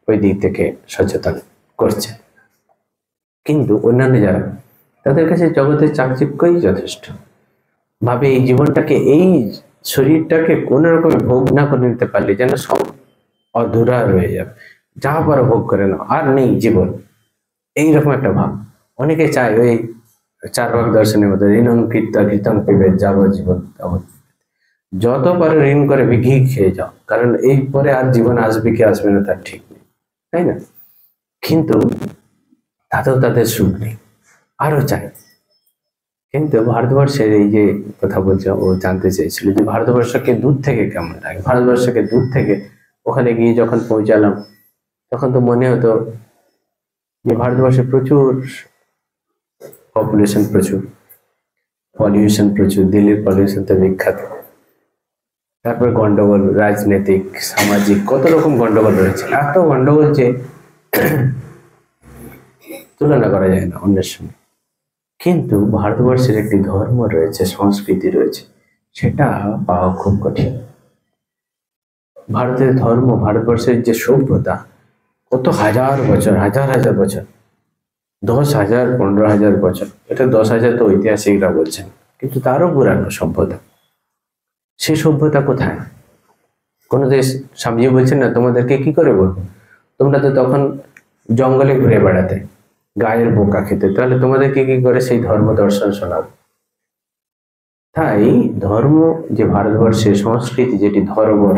ওই দিক থেকে সচেতন করছে। কিন্তু অন্যান্য যারা, তাদের কাছে জগতের চাকচিক্যই যথেষ্ট। ভাবে এই জীবনটাকে, এই শরীরটাকে কোনো রকমে ভোগ না করে নিতে পারলে যেন সব অধুরা রয়ে যাবে, যা পারো ভোগ করে নাও, আর নেই জীবন, এইরকম একটা ভাব। অনেকে চায় ওই চার্বাক দর্শনের মতো ঋণং কৃত্যা কৃতং পিবেৎ যাবজ্জীবন তাবৎ। যত পারো ঋণ করে ঘি খেয়ে যাও, কারণ এই পরে আর জীবন আসবে কি আসবে না তার ঠিক নেই, তাই না? কিন্তু তাতেও তাদের সুখ নেই, আরো চাই। কিন্তু ভারতবর্ষের এই যে কথা বলছে, ও জানতে চেয়েছিল যে ভারতবর্ষকে দূর থেকে কেমন লাগে। ভারতবর্ষকে দূর থেকে ওখানে গিয়ে যখন পৌঁছালাম তখন তো মনে হতো যে ভারতবর্ষে প্রচুর পপুলেশন, প্রচুর পলিউশন, প্রচুর, দিল্লির পলিউশন তো বিখ্যাত। তারপর গন্ডগোল, রাজনৈতিক সামাজিক কত রকম গন্ডগোল রয়েছে, এত গন্ডগোল যে তুলনা করা যায় না অন্যের সঙ্গে। কিন্তু ভারতবর্ষের একটি ধর্ম রয়েছে, সংস্কৃতি রয়েছে, সেটা পাওয়া খুব কঠিন। ভারতের ধর্ম, ভারতবর্ষের যে সভ্যতা, কত হাজার বছর, হাজার হাজার বছর, 10,000 15,000 বছর, এটা 10,000 তো ঐতিহাসিকরা বলছেন, কিন্তু তারও পুরানো সভ্যতা। সেই সভ্যতা কোথায়? কোন দেশ, স্বামীজি বলছেন না তোমাদেরকে কি করে বলবো, তোমরা তো তখন জঙ্গলে ঘুরে বেড়াতে, গায়ের বোকা খেতে, তাহলে তোমাদেরকে কি করে সেই ধর্ম দর্শন শোনাবো? তাই ধর্ম যে ভারতবর্ষের সংস্কৃতি, যেটি ধর্মর,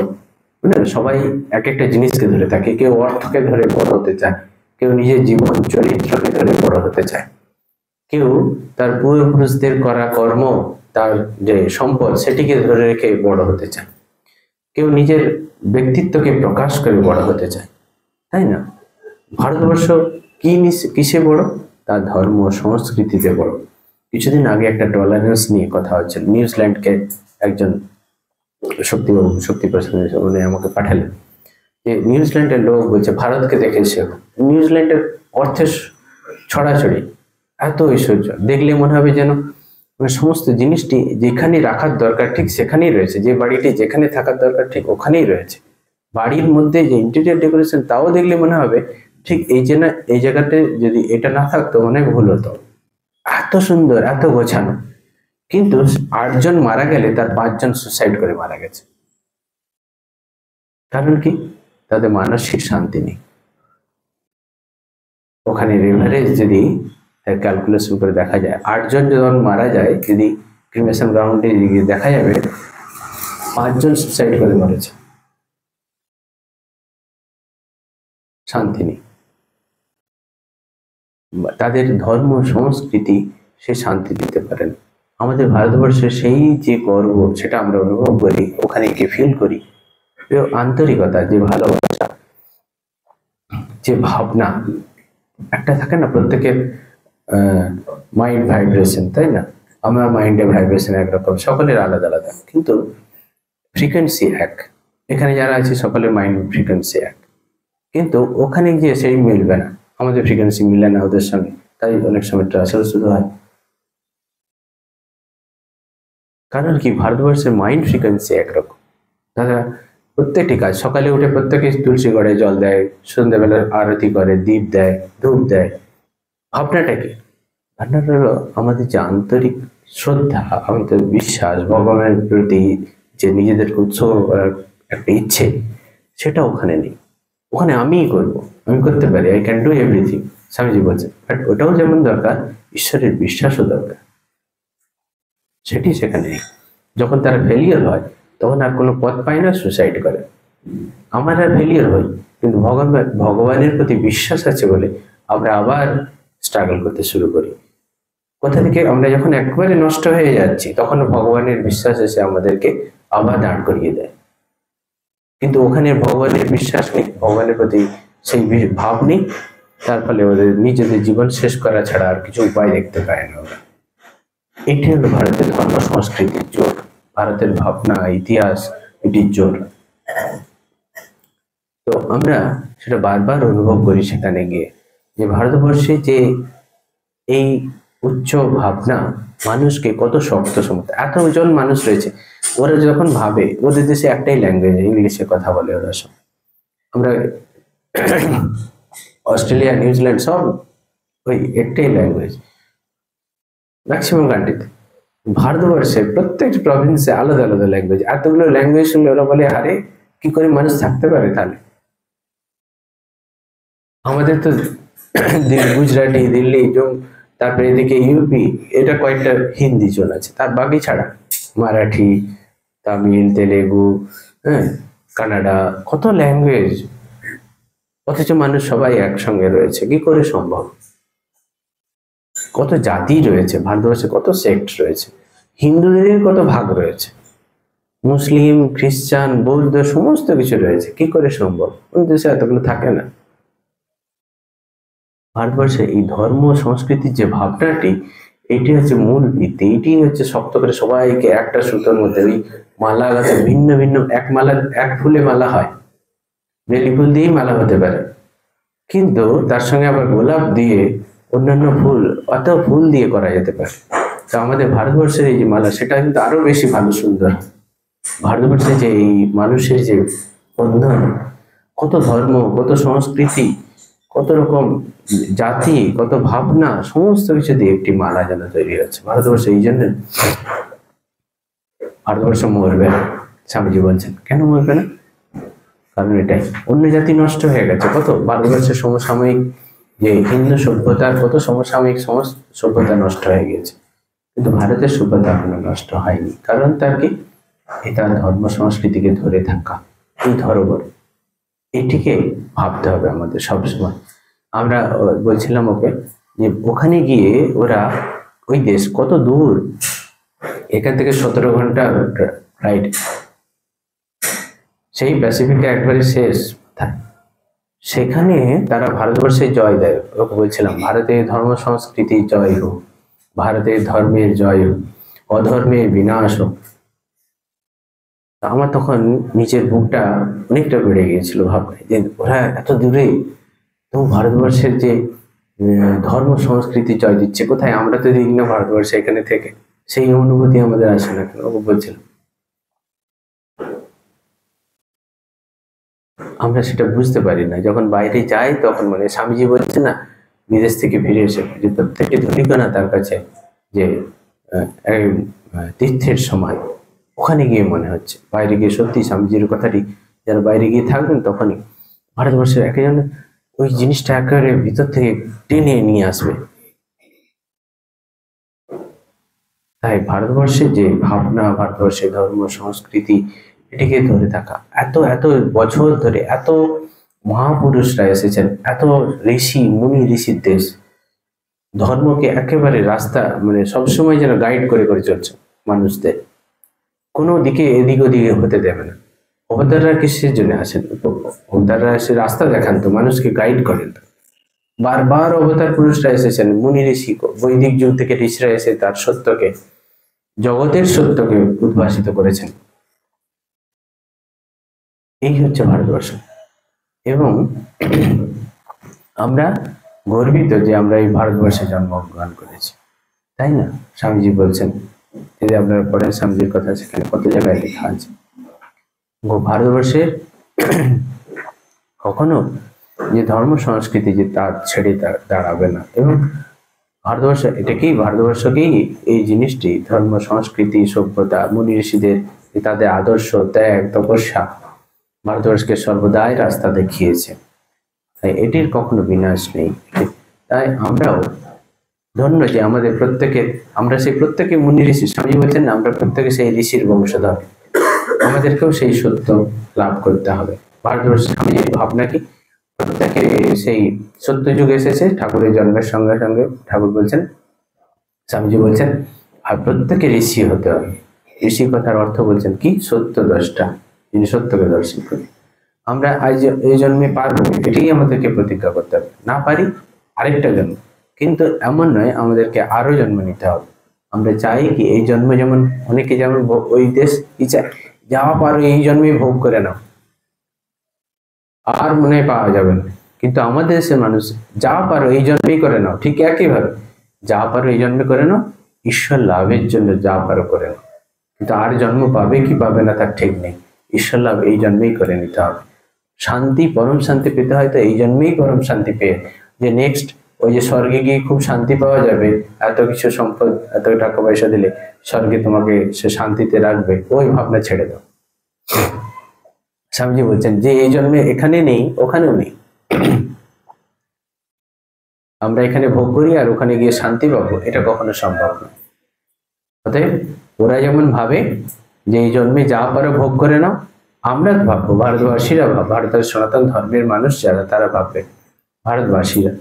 মানে সবাই এক একটা জিনিসকে ধরে থাকে, কেউ অর্থকে ধরে বড় হতে চায়, কেউ নিজের জীবন চরিত্রকে ধরে বড় হতে চায়, কেউ তার পূর্বপুরুষদের করা কর্ম, তার যে সম্পদ সেটিকে ধরে রেখে বড় হতে চায়, কেউ নিজের ব্যক্তিত্বকে প্রকাশ করে বড় হতে চায়, তাই না? ভারতবর্ষ কিসে বড়? তার ধর্ম সংস্কৃতিতে বড়। কিছুদিন আগে একটা টলারেন্স নিয়ে কথা হচ্ছিল, নিউজিল্যান্ডকে একজন শক্তিপ্রসাদ উনি আমাকে পাঠালেন, যে নিউজিল্যান্ডের লোক বলছে ভারতকে দেখে শেখো। নিউজিল্যান্ডের অর্থের ছড়াছড়ি, এত ঐশ্বর্য, দেখলে মনে হবে যেন সমস্ত জিনিসটি যেখানে রাখার দরকার ঠিক সেখানেই রয়েছে, যে বাড়িটি যেখানে থাকার দরকার ঠিক ওখানেই রয়েছে। বাড়ির মধ্যে যে ইন্টেরিয়র ডেকোরেশন, তাও দেখলে মনে হবে ঠিক এই যে না, এই জায়গাতে যদি এটা না থাকতো অনেক ভুল হতো, এত সুন্দর, এত গোছানো। কিন্তু 8 জন মারা গেলে তার 5 জন সুসাইড করে মারা গেছে। কারণ কি? তাদের মানসিক শান্তি নেই। ওখানে রেভারেজ যদি ক্যালকুলেশন করে দেখা যায়, 8 জন যখন মারা যায়, যদি ক্রিমেশন গ্রাউন্ডে দেখা যাবে 5 জন সুসাইড করে মরেছে। শান্তি নেই। তাদের ধর্ম সংস্কৃতি সে শান্তি দিতে পারেন। আমাদের ভারতবর্ষের সেই যে গর্ব, সেটা আমরা অনুভব করি, ওখানে গিয়ে ফিল করি, আন্তরিকতা, যে ভালোবাসা, যে ভাবনা, একটা থাকে না প্রত্যেকের মাইন্ড ভাইব্রেশন, তাই না? আমার মাইন্ডের ভাইব্রেশন একরকম, সকলের আলাদা আলাদা, কিন্তু ফ্রিকোয়েন্সি এক। এখানে যারা আছে সকলের মাইন্ড ফ্রিকোয়েন্সি এক, কিন্তু ওখানে গিয়ে সেই মিলবে না, আমাদের ফ্রিকোয়েন্সি মিলে না ওদের সঙ্গে, তাই অনেক সময় ট্রাসল শুরু হয়। কারণ কি? ভারতবর্ষের মাইন্ড ফ্রিকোয়েন্সি একরকম। তারা প্রত্যেকটি কাজ, সকালে উঠে প্রত্যেকে তুলসী গড়ে জল দেয়, সন্ধ্যাবেলা আরতি করে, দীপ দেয়, ধূপ দেয়। ভাবনাটা কি? ভাবনাটা হলো আমাদের যে আন্তরিক শ্রদ্ধা, আমাদের বিশ্বাস, ভগবানের প্রতি যে নিজেদেরকে উৎসর্গ করার একটা ইচ্ছে, সেটা ওখানে নেই। ওখানে আমিই করবো, আমি করতে পারি, I can do everything, Swamiji বলছেন। বাট ওটাও যেমন দরকার, ঈশ্বরের বিশ্বাসও দরকার, সেটি সেখানে নেই। যখন তারা ফেলিয়ার হয়, তখন আর কোনো পথ পায় না, সুসাইড করে। আমরা ফেলিয়ার হই, কিন্তু ভগবানের প্রতি বিশ্বাস আছে বলে আমরা আবার স্ট্রাগল করতে শুরু করি। কোথা থেকে? আমরা যখন একবারে নষ্ট হয়ে যাচ্ছি, তখন ভগবানের বিশ্বাস এসে আমাদেরকে আবার দাঁড় করিয়ে দেয়। কিন্তু ওখানে ভগবানের বিশ্বাস নেই, ভগবানের প্রতি সেই ভাব নেই, তার ফলে ওদের নিজেদের জীবন শেষ করা ছাড়া আর কিছু উপায় দেখতে পায় না ওরা। এটি হলো ভারতের ধর্ম সংস্কৃতির জোর, ভারতের ভাবনা, ইতিহাস, এটির জোর। তো আমরা সেটা বারবার অনুভব করি সেখানে গিয়ে, যে ভারতবর্ষে যে এই উচ্চ ভাবনা মানুষকে কত শক্ত সমর্থ, এতজন মানুষ রয়েছে, ওরা যখন ভাবে, ওদের দেশে একটাই ল্যাঙ্গুয়েজ, ইংলিশে কথা বলে ওরা সব। আমরা অস্ট্রেলিয়া, নিউজিল্যান্ড সব ওই একটাই ল্যাঙ্গুয়েজ ম্যাক্সিমাম কান্ট্রিতে। ভারতবর্ষের প্রত্যেকটি প্রভিন্সে আলাদা আলাদা ল্যাঙ্গুয়েজ। এতগুলো ল্যাঙ্গুয়েজ শুনলে ওরা বলে, আরে কি করে মানুষ থাকতে পারে তাহলে? আমাদের তো গুজরাটি, দিল্লি, তারপরে এদিকে ইউপি, এটা কয়েকটা হিন্দি জন আছে, তার বাকি ছাড়া মারাঠি, তামিল, তেলেগু, হ্যাঁ, কানাডা, কত ল্যাঙ্গুয়েজ, অথচ মানুষ সবাই একসঙ্গে রয়েছে। কি করে সম্ভব? কত জাতি রয়েছে ভারতবর্ষে, কত সেক্ট রয়েছে, হিন্দুদের কত ভাগ রয়েছে, মুসলিম, খ্রিস্টান, বৌদ্ধ, সমস্ত কিছু রয়েছে। কি করে সম্ভব? কোন দেশে এতগুলো থাকে না। ভারতবর্ষে এই ধর্ম সংস্কৃতির যে ভাবনাটি, এটি হচ্ছে মূল ভিত্তি, এটি হচ্ছে শক্ত করে সবাইকে একটা সুতোর মধ্যে, ওই মালা গাছে ভিন্ন ভিন্ন, এক ফুলে মালা হয়, বেলি ফুল দিয়েই মালা হতে পারে, কিন্তু তার সঙ্গে আবার গোলাপ দিয়ে অন্যান্য ফুল অত ফুল দিয়ে করা যেতে পারে। তো আমাদের ভারতবর্ষের এই যে মালা, সেটা কিন্তু আরো বেশি ভালো সুন্দর। ভারতবর্ষে যে এই মানুষের যে বন্ধন, কত ধর্ম, কত সংস্কৃতি, কত রকম জাতি, কত ভাবনা, সমস্ত কিছু দিয়ে একটি মালা যেন তৈরি হচ্ছে ভারতবর্ষে। এই জন্য ভারতবর্ষ মরবে না, স্বামীজি বলছেন। কেন মরবে না? কারণ এটাই, অন্য জাতি নষ্ট হয়ে গেছে কত। ভারতবর্ষের সমসাময়িক যে হিন্দু সভ্যতার কত সমসাময়িক সভ্যতা নষ্ট হয়ে গেছে, কিন্তু ভারতের সভ্যতা এখনো নষ্ট হয়নি। কারণ তার কি? এটা ধর্ম সংস্কৃতিকে ধরে থাকা, এই ধরোবর, এটিকে ভাবতে হবে আমাদের সবসময়। আমরা বলছিলাম ওকে যে ওখানে গিয়ে ওরা, ওই দেশ কত দূর, এখান থেকে 17 ঘন্টা রাইড, সেই প্যাসিফিকে একবারে শেষ। সেখানে তারা ভারতবর্ষে জয় দেয়। ওকে বলছিলাম ভারতের ধর্ম সংস্কৃতি জয় হোক, ভারতের ধর্মের জয় হোক, অধর্মের বিনাশ হোক। আমার তখন নিচের বুকটা অনেকটা বেড়ে গিয়েছিল ভাবনায় যে ওরা এত দূরে, তো ভারতবর্ষের যে ধর্ম সংস্কৃতি জয় দিচ্ছে কোথায়? আমরা তো দেখি না ভারতবর্ষে এখানে থেকে, সেই অনুভূতি আমাদের আসে না কেন? ওকে বলছিলাম আমরা সেটা বুঝতে পারি না। যখন বাইরে যাই তখন মানে স্বামীজি বলছে না, বিদেশ থেকে ফিরে এসে যে প্রত্যেকটি ধূলিকণা তার কাছে যে তীর্থের সময়, ওখানে গিয়ে মনে হচ্ছে। বাইরে গিয়ে সত্যি স্বামীজির কথাটি যারা বাইরে গিয়ে থাকবেন তখনই ভারতবর্ষের একেজন ওই জিনিসটা একেবারে ভিতর থেকে টেনে নিয়ে আসবে। তাই ভারতবর্ষের যে ভাবনা, ভারতবর্ষের ধর্ম সংস্কৃতি, এটিকে ধরে থাকা, এত এত বছর ধরে এত মহাপুরুষরা এসেছেন, এত ঋষি মুনি ঋষির দেশ, ধর্মকে একেবারে রাস্তা মানে সবসময় যেন গাইড করে করে চলছে মানুষদের, কোনো দিকে এদিক ওদিকে হতে দেবে না। অবতাররা কিসের জন্য আসেন? অবতাররা এসে রাস্তা দেখান, তো মানুষকে গাইড করেন। বারবার অবতার পুরুষরা এসেছেন, মুনি ঋষি, বৈদিক যুগ থেকে ঋষিরা এসে তার সত্যকে, জগতের সত্যকে উদ্ভাসিত করেছেন। এই হচ্ছে ভারতবর্ষ। এবং আমরা গর্বিত যে আমরা এই ভারতবর্ষে জন্মগ্রহণ করেছি, তাই না? স্বামীজি বলছেন, যদি আপনারা পড়েন স্বামীজির কথা, সেখানে কত জায়গায় লেখা আছে ভারতবর্ষের কখনো যে ধর্ম সংস্কৃতি যে তা ছেড়ে দাঁড়াবে না। এবং ভারতবর্ষ এটাকেই, ভারতবর্ষকেই এই জিনিসটি, ধর্ম সংস্কৃতি সভ্যতা মুনি ঋষিদের তাদের আদর্শ ত্যাগ তপস্যা ভারতবর্ষকে সর্বদাই রাস্তা দেখিয়েছে। তাই এটির কখনো বিনাশ নেই। তাই আমরাও ধন্য যে আমাদের প্রত্যেকে, আমরা সেই প্রত্যেকে মুনি ঋষি, স্বামী বলছেন না, আমরা প্রত্যেকে সেই ঋষির বংশধর, আমাদেরকেও সেই সত্য লাভ করতে হবে। ভারতবর্ষের স্বামীজির ভাবনা কি? প্রত্যেকে সেই সত্য যুগে এসেছে ঠাকুরের জন্মের সঙ্গে সঙ্গে। ঠাকুর বলছেন, স্বামীজি বলছেন, আর প্রত্যেকে ঋষি হতে হবে। ঋষি কথার অর্থ বলছেন কি? সত্য দ্রষ্টা, যিনি সত্যকে দর্শন করি। আমরা আজ এই জন্মে পারবো, এটাই আমাদেরকে প্রতিজ্ঞা করতে হবে। না পারি, আরেকটা জন্ম। কিন্তু এমন নয়, আমাদেরকে আরো জন্ম নিতে হবে। আমরা চাই কি এই জন্ম, যেমন অনেকে যেমন ওই দেশ কি চায়, যা পারো এই জন্মে ভোগ করে নাও, আর মনে পাওয়া যাবে না। কিন্তু আমাদের দেশের মানুষ, যা পারো এই জন্মেই করে নাও। ঠিক একইভাবে যা পারো এই জন্মে করে নাও, ঈশ্বর লাভের জন্য যা পারো করে নাও। কিন্তু আর জন্ম পাবে কি পাবে না তার ঠিক নেই। ঈশ্বর লাভ এই জন্মেই করে নিতে হবে। শান্তি, পরম শান্তি পেতে হয় তো এই জন্মেই পরম শান্তি পেয়ে, যে নেক্সট ওই যে স্বর্গে গিয়ে খুব শান্তি পাওয়া যাবে, এত কিছু সম্পদ, এত টাকা পয়সা দিলে স্বর্গে তোমাকে সে শান্তিতে রাখবে, ওই ভাবনা ছেড়ে দাও। স্বামীজি বলছেন যে এই জন্মে এখানে নেই, ওখানেও নেই। আমরা এখানে ভোগ করি আর ওখানে গিয়ে শান্তি পাবো, এটা কখনো সম্ভব নয়। অতএব ওরা যেমন ভাবে যে এই জন্মে যা পারো ভোগ করে নাও, আমরা ভাববো, ভারতবাসীরা ভারতের সনাতন ধর্মের মানুষ যারা, তারা ভাববে, ভারতবাসীরা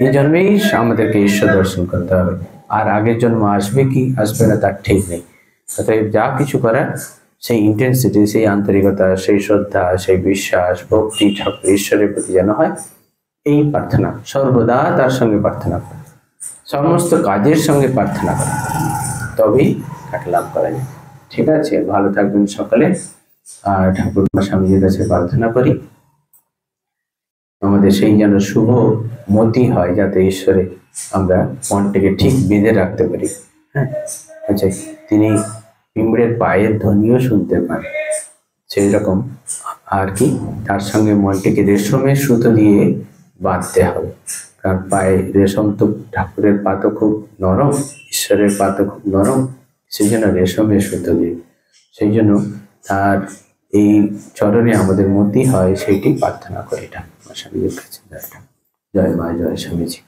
এই জন্মেই আমাদেরকে ঈশ্বর দর্শন করতে হবে। আর আগের জন্ম আসবে কি আসবে না তার ঠিক নেই। অতএব যা কিছু করার সেই ইন্টেন্সিটি, সেই আন্তরিকতা, সেই শ্রদ্ধা, সেই বিশ্বাস, ভক্তি ঠাকুর ঈশ্বরের প্রতি যেন হয়, এই প্রার্থনা সর্বদা তার সঙ্গে প্রার্থনা করা, সমস্ত কাজের সঙ্গে প্রার্থনা করা, তবেই তাকে লাভ করা যায়। ঠিক আছে, ভালো থাকবেন সকলে। আর ঠাকুর স্বামীজির কাছে প্রার্থনা করি আমাদের সেই যেন শুভ মতি হয়, যাতে ঈশ্বরে আমরা মনটাকে ঠিক বেঁধে রাখতে পারি। হ্যাঁ, আচ্ছা, তিনি পিঁপড়ের পায়ের ধ্বনিও শুনতে পান, সেই রকম আর কি তার সঙ্গে মনটিকে রেশমের সুতো দিয়ে বাঁধতে হবে। কারণ পায়ে রেশম তো, ঠাকুরের পা তো খুব নরম, ঈশ্বরের পা তো খুব নরম, সেই জন্য রেশমের সুতো দিয়ে, সেই জন্য তার এই চরণে আমাদের মতি হয়, সেইটি প্রার্থনা করে। এটা আমার স্বামীজির কাছে। জয় মা, জয় স্বামীজি।